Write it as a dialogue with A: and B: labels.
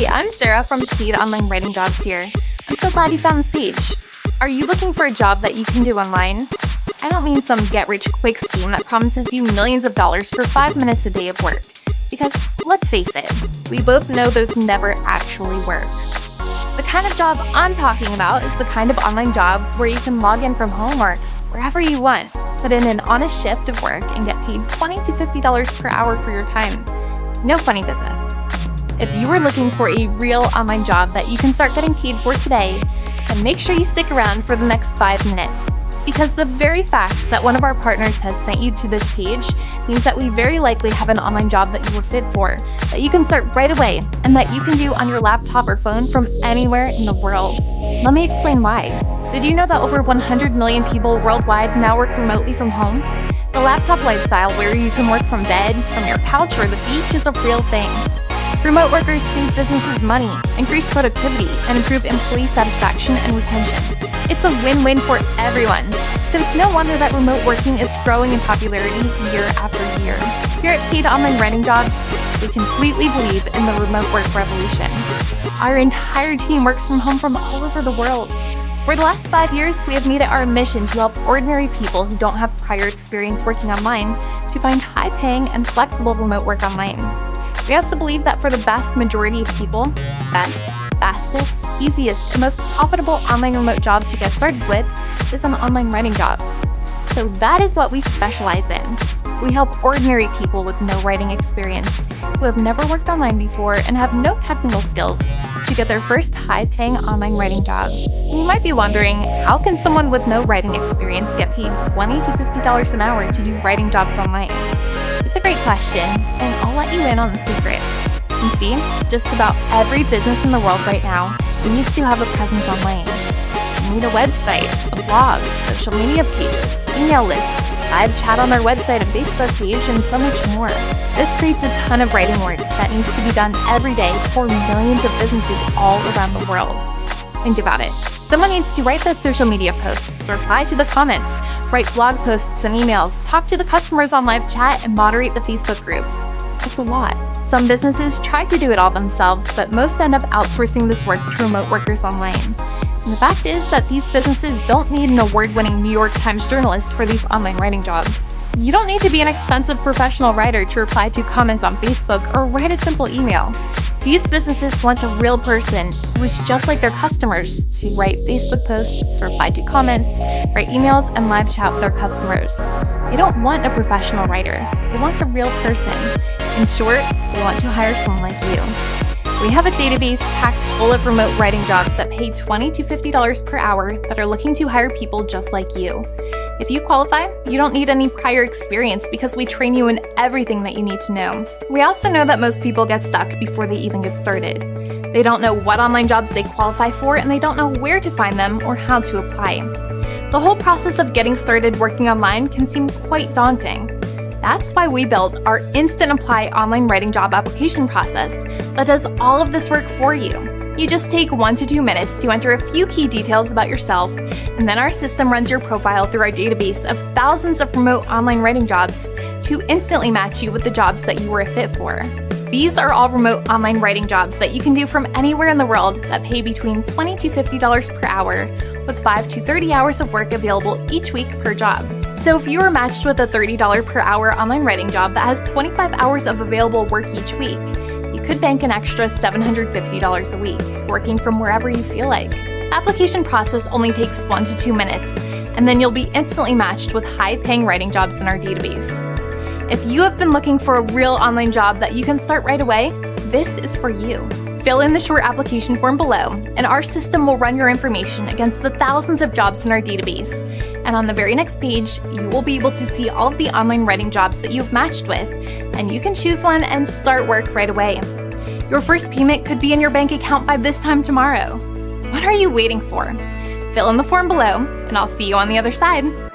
A: Hey, I'm Sarah from Paid Online Writing Jobs here. I'm so glad you found this page. Are you looking for a job that you can do online? I don't mean some get-rich-quick scheme that promises you millions of dollars for 5 minutes a day of work. Because, let's face it, we both know those never actually work. The kind of job I'm talking about is the kind of online job where you can log in from home or wherever you want, put in an honest shift of work, and get paid $20 to $50 per hour for your time. No funny business. If you are looking for a real online job that you can start getting paid for today, then make sure you stick around for the next 5 minutes. Because the very fact that one of our partners has sent you to this page means that we very likely have an online job that you are fit for, that you can start right away, and that you can do on your laptop or phone from anywhere in the world. Let me explain why. Did you know that over 100 million people worldwide now work remotely from home? The laptop lifestyle, where you can work from bed, from your couch, or the beach, is a real thing. Remote workers save businesses money, increase productivity, and improve employee satisfaction and retention. It's a win-win for everyone. So it's no wonder that remote working is growing in popularity year after year. Here at Paid Online Writing Jobs, we completely believe in the remote work revolution. Our entire team works from home from all over the world. For the last 5 years, we have made it our mission to help ordinary people who don't have prior experience working online to find high-paying and flexible remote work online. We also believe that for the vast majority of people, best, fastest, easiest, and most profitable online remote job to get started with is an online writing job. So that is what we specialize in. We help ordinary people with no writing experience, who have never worked online before and have no technical skills, to get their first high-paying online writing job. You might be wondering, how can someone with no writing experience get paid $20 to $50 an hour to do writing jobs online? It's a great question, and I'll let you in on the secret. You see, just about every business in the world right now needs to have a presence online. You need a website, a blog, social media pages, email lists, live chat on their website and Facebook page, and so much more. This creates a ton of writing work that needs to be done every day for millions of businesses all around the world. Think about it. Someone needs to write those social media posts, reply to the comments, write blog posts and emails, talk to the customers on live chat, and moderate the Facebook groups. It's a lot. Some businesses try to do it all themselves, but most end up outsourcing this work to remote workers online. And the fact is that these businesses don't need an award-winning New York Times journalist for these online writing jobs. You don't need to be an expensive professional writer to reply to comments on Facebook or write a simple email. These businesses want a real person who is just like their customers to write Facebook posts, reply to comments, write emails, and live chat with their customers. They don't want a professional writer. They want a real person. In short, they want to hire someone like you. We have a database packed full of remote writing jobs that pay $20 to $50 per hour that are looking to hire people just like you. If you qualify, you don't need any prior experience because we train you in everything that you need to know. We also know that most people get stuck before they even get started. They don't know what online jobs they qualify for, and they don't know where to find them or how to apply. The whole process of getting started working online can seem quite daunting. That's why we built our Instant Apply online writing job application process that does all of this work for you. You just take 1 to 2 minutes to enter a few key details about yourself, and then our system runs your profile through our database of thousands of remote online writing jobs to instantly match you with the jobs that you were a fit for. These are all remote online writing jobs that you can do from anywhere in the world that pay between $20 to $50 per hour, with 5 to 30 hours of work available each week per job. So if you are matched with a $30 per hour online writing job that has 25 hours of available work each week, you could bank an extra $750 a week, working from wherever you feel like. The application process only takes 1 to 2 minutes, and then you'll be instantly matched with high-paying writing jobs in our database. If you have been looking for a real online job that you can start right away, this is for you. Fill in the short application form below, and our system will run your information against the thousands of jobs in our database. And on the very next page, you will be able to see all of the online writing jobs that you've matched with, and you can choose one and start work right away. Your first payment could be in your bank account by this time tomorrow. What are you waiting for? Fill in the form below, and I'll see you on the other side.